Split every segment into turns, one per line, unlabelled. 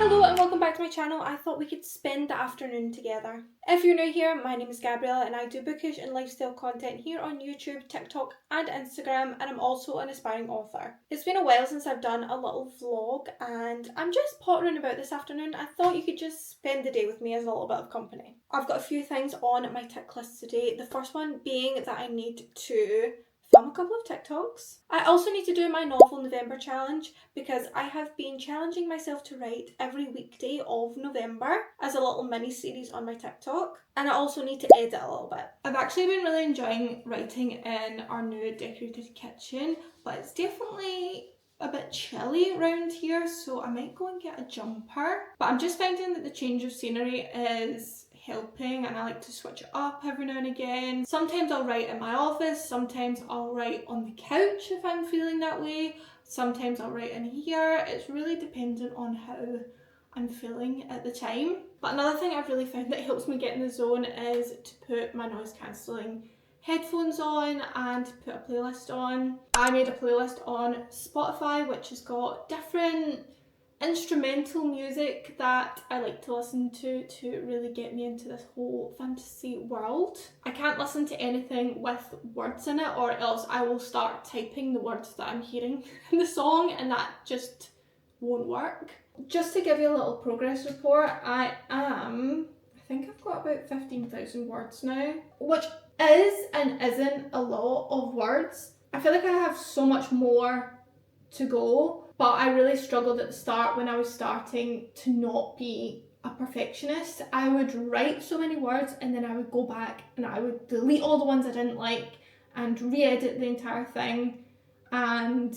Hello and welcome back to my channel. I thought we could spend the afternoon together. If you're new here, my name is Gabriella and I do bookish and lifestyle content here on YouTube, TikTok and Instagram, and I'm also an aspiring author. It's been a while since I've done a little vlog and I'm just pottering about this afternoon. I thought you could just spend the day with me as a little bit of company. I've got a few things on my tick list today. The first one being that I need to film a couple of TikToks. I also need to do my novel November challenge because I have been challenging myself to write every weekday of November as a little mini series on my TikTok, and I also need to edit a little bit. I've actually been really enjoying writing in our new decorated kitchen, but it's definitely a bit chilly around here, so I might go and get a jumper. But I'm just finding that the change of scenery is helping, and I like to switch it up every now and again. Sometimes I'll write in my office, sometimes I'll write on the couch if I'm feeling that way, sometimes I'll write in here. It's really dependent on how I'm feeling at the time. But another thing I've really found that helps me get in the zone is to put my noise cancelling headphones on and put a playlist on. I made a playlist on Spotify which has got different instrumental music that I like to listen to really get me into this whole fantasy world. I can't listen to anything with words in it or else I will start typing the words that I'm hearing in the song, and that just won't work. Just to give you a little progress report, I think I've got about 15,000 words now, which is and isn't a lot of words. I feel like I have so much more to go, but I really struggled at the start when I was starting to not be a perfectionist. I would write so many words and then I would go back and I would delete all the ones I didn't like and re-edit the entire thing, and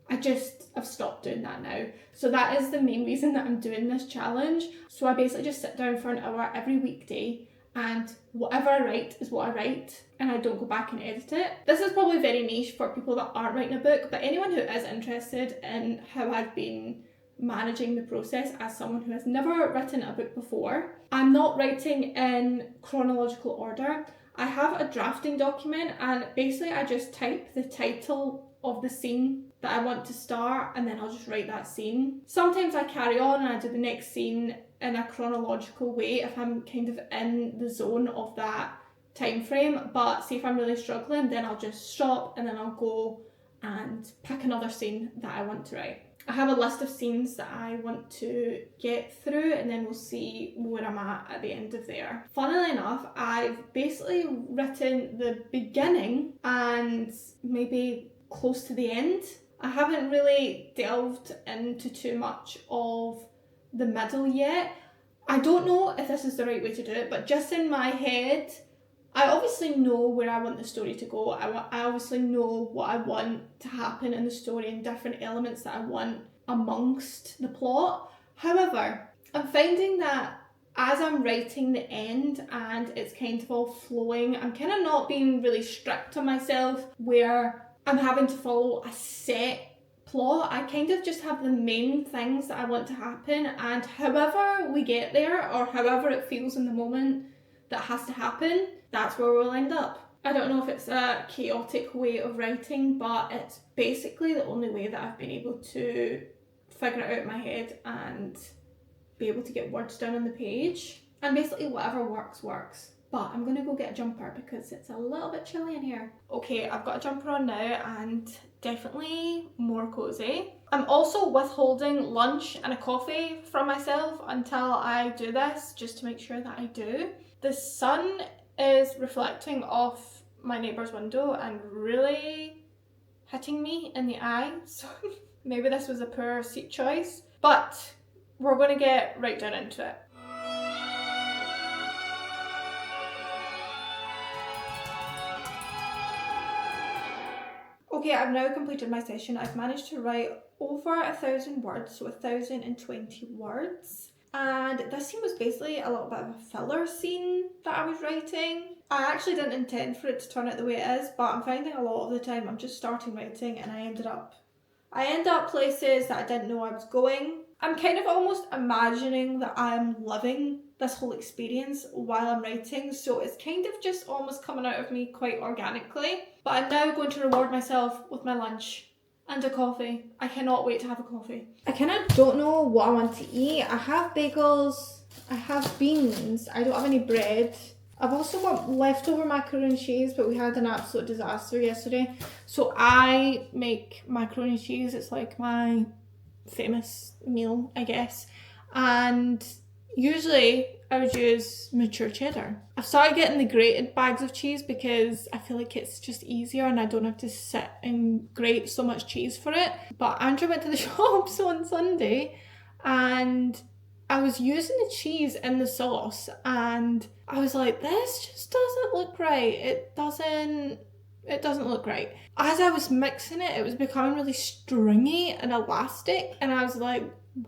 I've stopped doing that now. So that is the main reason that I'm doing this challenge. So I basically just sit down for an hour every weekday and whatever I write is what I write, and I don't go back and edit it. This is probably very niche for people that aren't writing a book, but anyone who is interested in how I've been managing the process as someone who has never written a book before, I'm not writing in chronological order. I have a drafting document and basically I just type the title of the scene that I want to start and then I'll just write that scene. Sometimes I carry on and I do the next scene in a chronological way if I'm kind of in the zone of that time frame, but see if I'm really struggling, then I'll just stop and then I'll go and pick another scene that I want to write. I have a list of scenes that I want to get through and then we'll see where I'm at the end of there. Funnily enough, I've basically written the beginning and maybe close to the end. I haven't really delved into too much of the middle yet. I don't know if this is the right way to do it, but just in my head, I obviously know where I want the story to go. I obviously know what I want to happen in the story and different elements that I want amongst the plot. However, I'm finding that as I'm writing the end and it's kind of all flowing, I'm kind of not being really strict on myself where I'm having to follow a set plot. I kind of just have the main things that I want to happen, and however we get there or however it feels in the moment that has to happen, that's where we'll end up. I don't know if it's a chaotic way of writing, but it's basically the only way that I've been able to figure it out in my head and be able to get words down on the page. And basically whatever works, works. But I'm gonna go get a jumper because it's a little bit chilly in here. Okay, I've got a jumper on now and definitely more cozy. I'm also withholding lunch and a coffee from myself until I do this, just to make sure that I do. The sun is reflecting off my neighbour's window and really hitting me in the eye, so maybe this was a poor seat choice, but we're going to get right down into it. Okay, I've now completed my session. I've managed to write over 1,000 words, so 1,020 words. And this scene was basically a little bit of a filler scene that I was writing. I actually didn't intend for it to turn out the way it is, but I'm finding a lot of the time I'm just starting writing and I end up places that I didn't know I was going. I'm kind of almost imagining that I'm living this whole experience while I'm writing, so it's kind of just almost coming out of me quite organically. But I'm now going to reward myself with my lunch And a coffee. I cannot wait to have a coffee. I kind of don't know what I want to eat. I have bagels, I have beans, I don't have any bread. I've also got leftover macaroni and cheese, but we had an absolute disaster yesterday. So I make macaroni and cheese. It's like my famous meal, I guess. And usually I would use mature cheddar. I've started getting the grated bags of cheese because I feel like it's just easier and I don't have to sit and grate so much cheese for it. But Andrew went to the shops on Sunday and I was using the cheese in the sauce and I was like, this just doesn't look right. It doesn't look right. As I was mixing it, it was becoming really stringy and elastic and I was like,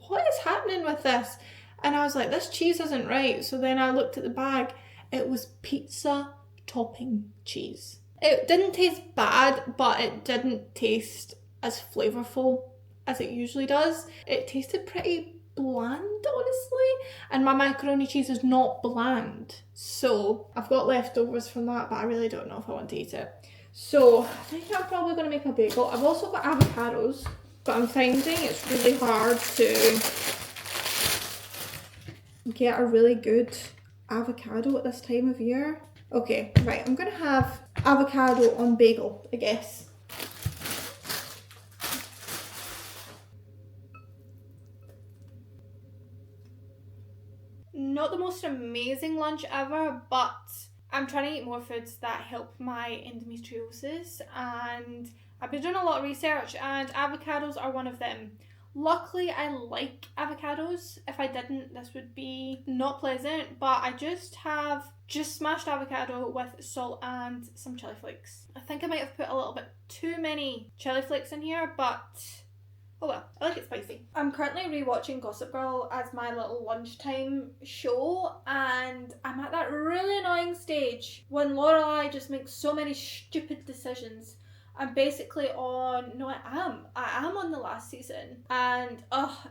what is happening with this? And I was like, this cheese isn't right. So then I looked at the bag. It was pizza topping cheese. It didn't taste bad, but it didn't taste as flavourful as it usually does. It tasted pretty bland, honestly, and my macaroni cheese is not bland, so I've got leftovers from that, but I really don't know if I want to eat it. So I think I'm probably going to make a bagel. I've also got avocados, but I'm finding it's really hard to get a really good avocado at this time of year. Okay, right, I'm going to have avocado on bagel, I guess. Not the most amazing lunch ever, but I'm trying to eat more foods that help my endometriosis, and I've been doing a lot of research and avocados are one of them. Luckily, I like avocados. If I didn't, this would be not pleasant, but I just have smashed avocado with salt and some chili flakes. I think I might have put a little bit too many chili flakes in here, but oh well, I like it spicy. I'm currently rewatching Gossip Girl as my little lunchtime show, and I'm at that really annoying stage when Lorelai just makes so many stupid decisions. I'm basically on, no, I am on the last season, and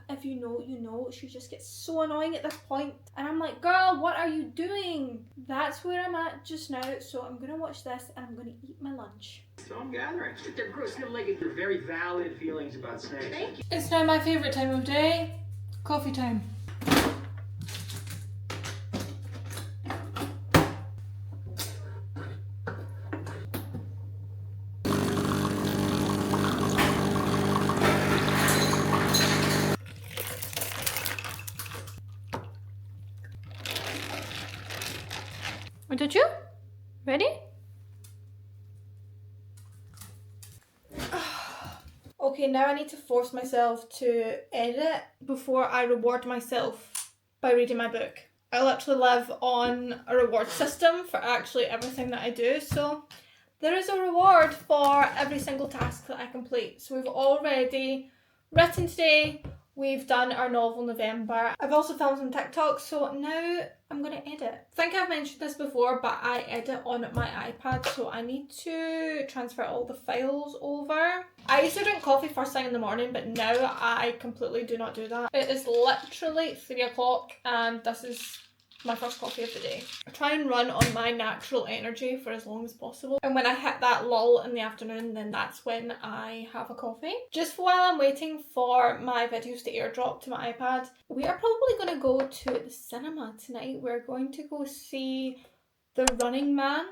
if you know, you know, she just gets so annoying at this point, and I'm like, girl, what are you doing? That's where I'm at just now, so I'm gonna watch this and I'm gonna eat my lunch.
So I'm gathering. They're cross-legged. They're very valid feelings about snakes. Thank you.
It's now my favourite time of day, coffee time. What did you? Ready? Okay, now I need to force myself to edit before I reward myself by reading my book. I literally live on a reward system for actually everything that I do, so there is a reward for every single task that I complete. So we've already written today, we've done our novel November. I've also filmed some TikToks, so now I'm going to edit. I think I've mentioned this before, but I edit on my iPad, so I need to transfer all the files over. I used to drink coffee first thing in the morning, but now I completely do not do that. It is literally 3 o'clock and this is my first coffee of the day. I try and run on my natural energy for as long as possible, and when I hit that lull in the afternoon, then that's when I have a coffee. Just while I'm waiting for my videos to airdrop to my iPad, we are probably going to go to the cinema tonight. We're going to go see The Running Man.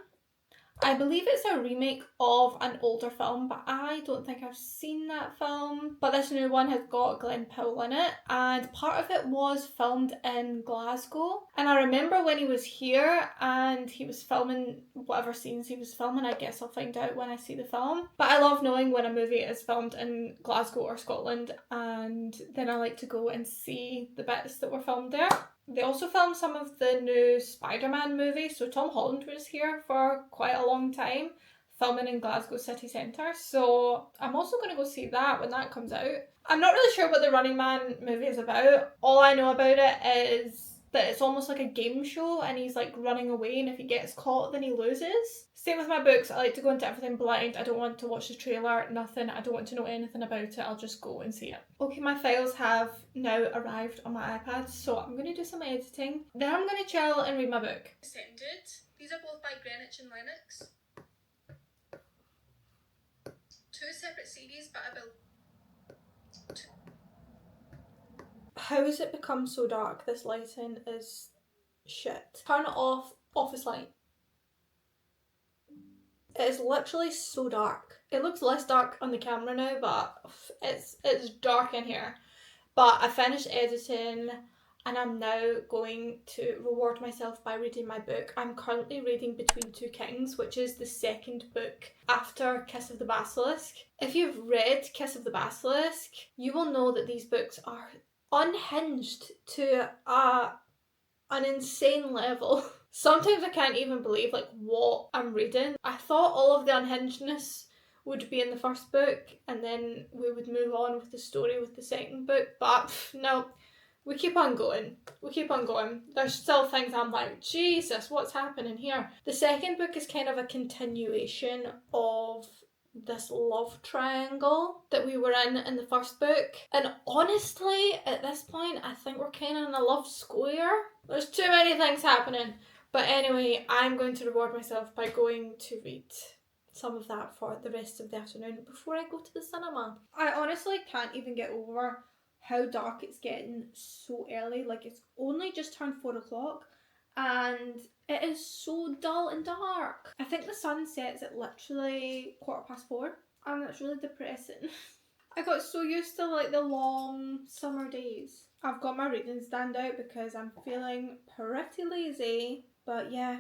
I believe it's a remake of an older film, but I don't think I've seen that film. But this new one has got Glenn Powell in it, and part of it was filmed in Glasgow. And I remember when he was here and he was filming whatever scenes he was filming. I guess I'll find out when I see the film. But I love knowing when a movie is filmed in Glasgow or Scotland, and then I like to go and see the bits that were filmed there. They also filmed some of the new Spider-Man movies, so Tom Holland was here for quite a long time, filming in Glasgow city centre, so I'm also going to go see that when that comes out. I'm not really sure what the Running Man movie is about. All I know about it is that it's almost like a game show and he's like running away, and if he gets caught then he loses. Same with my books, I like to go into everything blind. I don't want to watch the trailer, nothing. I don't want to know anything about it. I'll just go and see it. Okay, my files have now arrived on my iPad, so I'm going to do some editing. Then I'm going to chill and read my book. Sended. These are both by Greenwich and Lennox. 2 separate CDs, but I will How has it become so dark? This lighting is shit. Turn off office light. It is literally so dark. It looks less dark on the camera now, but it's dark in here. But I finished editing and I'm now going to reward myself by reading my book. I'm currently reading Between Two Kings, which is the second book after Kiss of the Basilisk. If you've read Kiss of the Basilisk, you will know that these books are unhinged to an insane level. Sometimes I can't even believe like what I'm reading. I thought all of the unhingedness would be in the first book and then we would move on with the story with the second book, but no, we keep on going. There's still things I'm like, Jesus, what's happening here? The second book is kind of a continuation of this love triangle that we were in the first book, and honestly at this point I think we're kind of in a love square. There's too many things happening, but anyway, I'm going to reward myself by going to read some of that for the rest of the afternoon before I go to the cinema. I honestly can't even get over how dark it's getting so early. Like, it's only just turned 4 o'clock and it is so dull and dark. I think the sun sets at literally 4:15 and it's really depressing. I got so used to like the long summer days. I've got my reading stand out because I'm feeling pretty lazy, but yeah,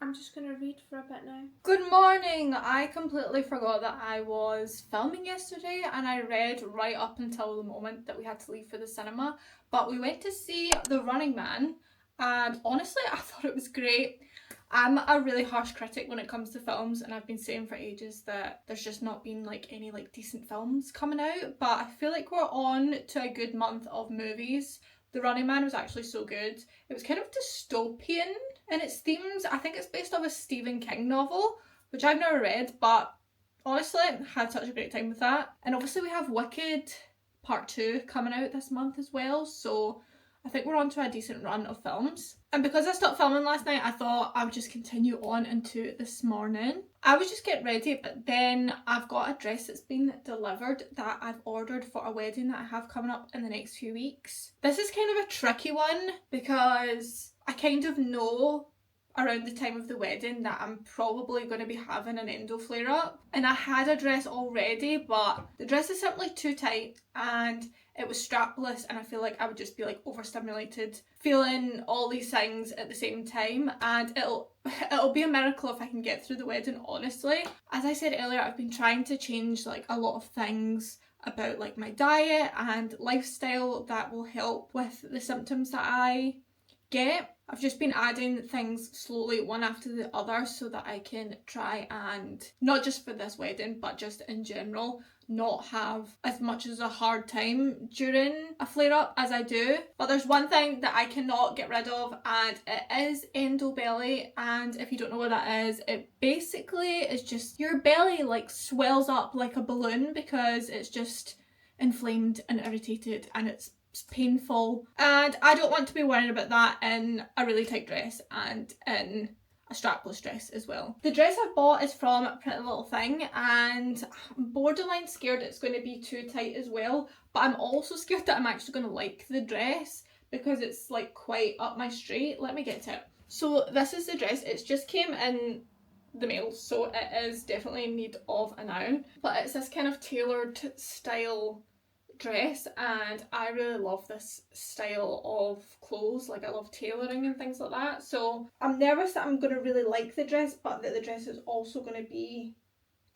I'm just going to read for a bit now. Good morning! I completely forgot that I was filming yesterday and I read right up until the moment that we had to leave for the cinema. But we went to see The Running Man and honestly I thought it was great. I'm a really harsh critic when it comes to films and I've been saying for ages that there's just not been like any like decent films coming out, but I feel like we're on to a good month of movies. The Running Man was actually so good. It was kind of dystopian in its themes. I think it's based off a Stephen King novel, which I've never read, but honestly, had such a great time with that. And obviously we have Wicked Part 2 coming out this month as well, so I think we're on to a decent run of films. And because I stopped filming last night, I thought I would just continue on into this morning. I was just getting ready, but then I've got a dress that's been delivered that I've ordered for a wedding that I have coming up in the next few weeks. This is kind of a tricky one because I kind of know around the time of the wedding that I'm probably going to be having an endo flare up, and I had a dress already, but the dress is simply too tight and it was strapless and I feel like I would just be like overstimulated feeling all these things at the same time, and it'll be a miracle if I can get through the wedding, honestly. As I said earlier, I've been trying to change like a lot of things about like my diet and lifestyle that will help with the symptoms that I get. I've just been adding things slowly one after the other so that I can try and, not just for this wedding but just in general, not have as much as a hard time during a flare up as I do. But there's one thing that I cannot get rid of and it is endo belly, and if you don't know what that is, it basically is just your belly like swells up like a balloon because it's just inflamed and irritated and it's painful, and I don't want to be worrying about that in a really tight dress and in a strapless dress as well. The dress I've bought is from Pretty Little Thing and I'm borderline scared it's going to be too tight as well, but I'm also scared that I'm actually going to like the dress because it's like quite up my street. Let me get to it. So this is the dress. It's just came in the mail, so it is definitely in need of an iron, but it's this kind of tailored style dress and I really love this style of clothes. Like, I love tailoring and things like that, so I'm nervous that I'm going to really like the dress but that the dress is also going to be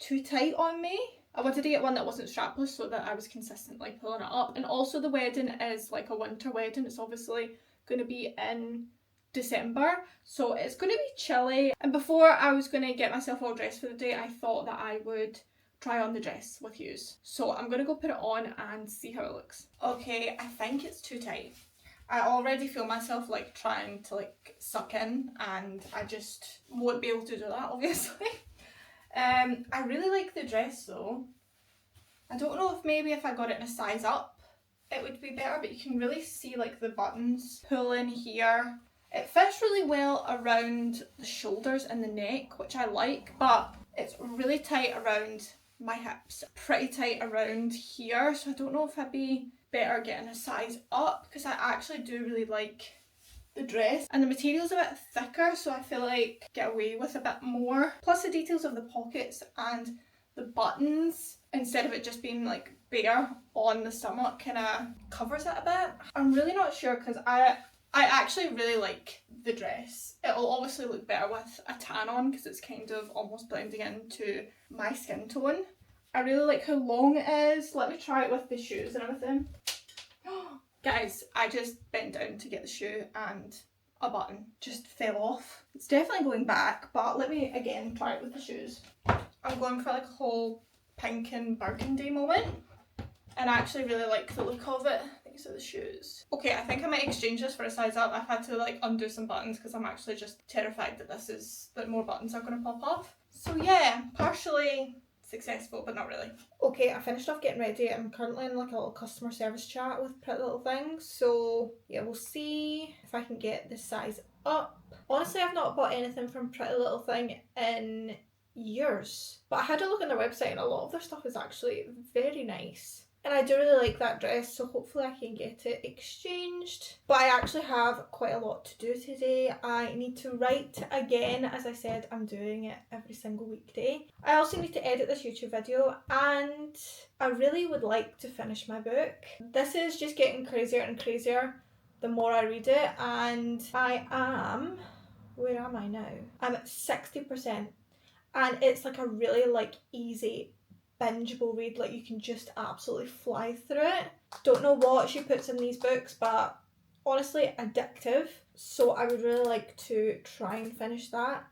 too tight on me. I wanted to get one that wasn't strapless so that I was consistently pulling it up, and also the wedding is like a winter wedding. It's obviously going to be in December, so it's going to be chilly, and before I was going to get myself all dressed for the day I thought that I would try on the dress with yous. So I'm gonna go put it on and see how it looks. Okay, I think it's too tight. I already feel myself like trying to like suck in and I just won't be able to do that, obviously. I really like the dress though. I don't know if maybe if I got it in a size up it would be better, but you can really see like the buttons pull in here. It fits really well around the shoulders and the neck, which I like, but it's really tight around
my hips pretty tight around here, so I don't know if I'd be better getting a size up, because I actually do really like the dress, and the material's a bit thicker, so I feel like get away with a bit more. Plus the details of the pockets and the buttons, instead of it just being like bare on the stomach, kind of covers it a bit. I'm really not sure, because I actually really like the dress. It'll obviously look better with a tan on, because it's kind of almost blending into my skin tone. I really like how long it is. Let me try it with the shoes and everything. Guys, I just bent down to get the shoe and a button just fell off. It's definitely going back, but let me again try it with the shoes. I'm going for like a whole pink and burgundy moment, and I actually really like the look of it. These are the shoes. Okay, I think I might exchange this for a size up. I've had to like undo some buttons because I'm actually just terrified that more buttons are going to pop off. So yeah, partially successful, but not really. Okay, I finished off getting ready. I'm currently in like a little customer service chat with Pretty Little Things, so yeah, we'll see if I can get this size up. Honestly, I've not bought anything from Pretty Little Thing in years, but I had a look on their website and a lot of their stuff is actually very nice. And I do really like that dress, so hopefully I can get it exchanged. But I actually have quite a lot to do today. I need to write again. As I said, I'm doing it every single weekday. I also need to edit this YouTube video, and I really would like to finish my book. This is just getting crazier and crazier the more I read it, and I am... where am I now? I'm at 60%, and it's like a really like easy bingeable read. Like you can just absolutely fly through it. Don't know what she puts in these books, but honestly addictive, so I would really like to try and finish that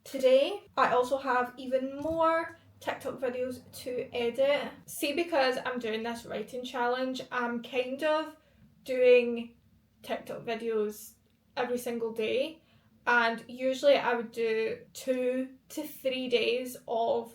today. I also have even more TikTok videos to edit. See, because I'm doing this writing challenge, I'm kind of doing TikTok videos every single day, and usually I would do 2 to 3 days of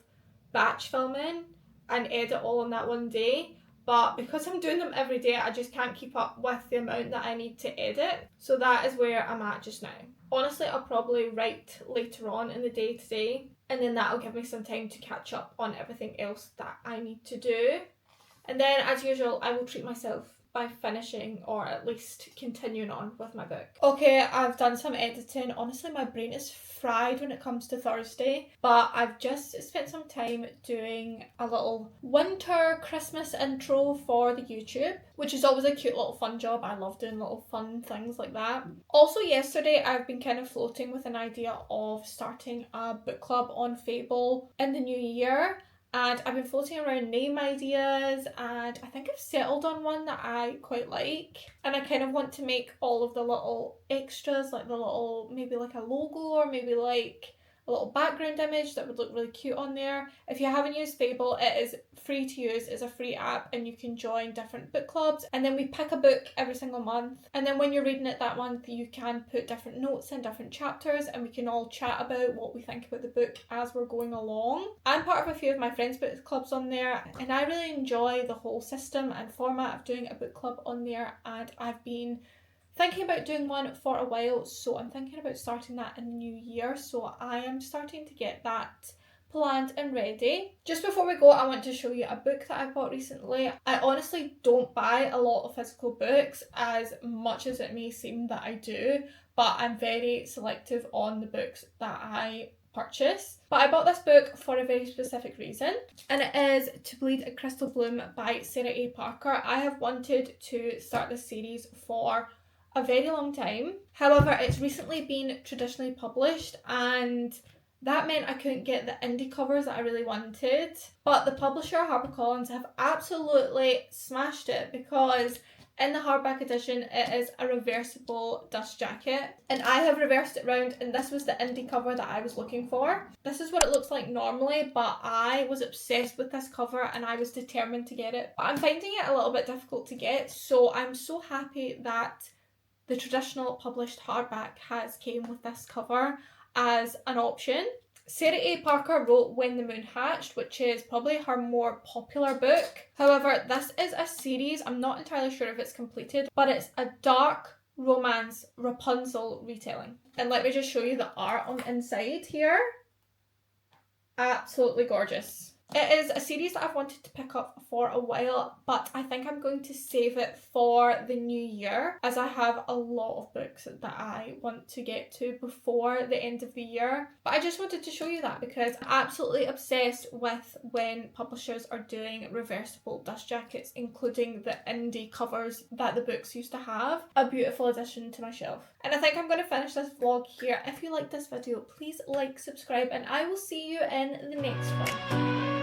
batch filming and edit all on that one day, but because I'm doing them every day, I just can't keep up with the amount that I need to edit. So that is where I'm at just now. Honestly, I'll probably write later on in the day today, and then that'll give me some time to catch up on everything else that I need to do. And then, as usual, I will treat myself by finishing or at least continuing on with my book. Okay, I've done some editing. Honestly, my brain is fried when it comes to Thursday, but I've just spent some time doing a little winter Christmas intro for the YouTube, which is always a cute little fun job. I love doing little fun things like that. Also, yesterday I've been kind of floating with an idea of starting a book club on Fable in the new year. And I've been floating around name ideas, and I think I've settled on one that I quite like. And I kind of want to make all of the little extras, like the little, maybe like a logo, or maybe like a little background image that would look really cute on there. If you haven't used Fable, it is free to use. It's a free app, and you can join different book clubs, and then we pick a book every single month, and then when you're reading it that month, you can put different notes in different chapters, and we can all chat about what we think about the book as we're going along. I'm part of a few of my friends' book clubs on there, and I really enjoy the whole system and format of doing a book club on there, and I've been thinking about doing one for a while, so I'm thinking about starting that in the new year. So I am starting to get that planned and ready. Just before we go, I want to show you a book that I bought recently. I honestly don't buy a lot of physical books, as much as it may seem that I do, but I'm very selective on the books that I purchase. But I bought this book for a very specific reason, and it is To Bleed a Crystal Bloom by Sarah A. Parker. I have wanted to start this series for a very long time. However, it's recently been traditionally published, and that meant I couldn't get the indie covers that I really wanted. But the publisher, HarperCollins, have absolutely smashed it, because in the hardback edition it is a reversible dust jacket, and I have reversed it round, and this was the indie cover that I was looking for. This is what it looks like normally, but I was obsessed with this cover and I was determined to get it. But I'm finding it a little bit difficult to get, so I'm so happy that the traditional published hardback has came with this cover as an option. Sarah A. Parker wrote When the Moon Hatched, which is probably her more popular book. However, this is a series. I'm not entirely sure if it's completed, but it's a dark romance Rapunzel retelling. And let me just show you the art on the inside here. Absolutely gorgeous. It is a series that I've wanted to pick up for a while, but I think I'm going to save it for the new year, as I have a lot of books that I want to get to before the end of the year. But I just wanted to show you that because I'm absolutely obsessed with when publishers are doing reversible dust jackets, including the indie covers that the books used to have. A beautiful addition to my shelf. And I think I'm going to finish this vlog here. If you like this video, please like, subscribe, and I will see you in the next one.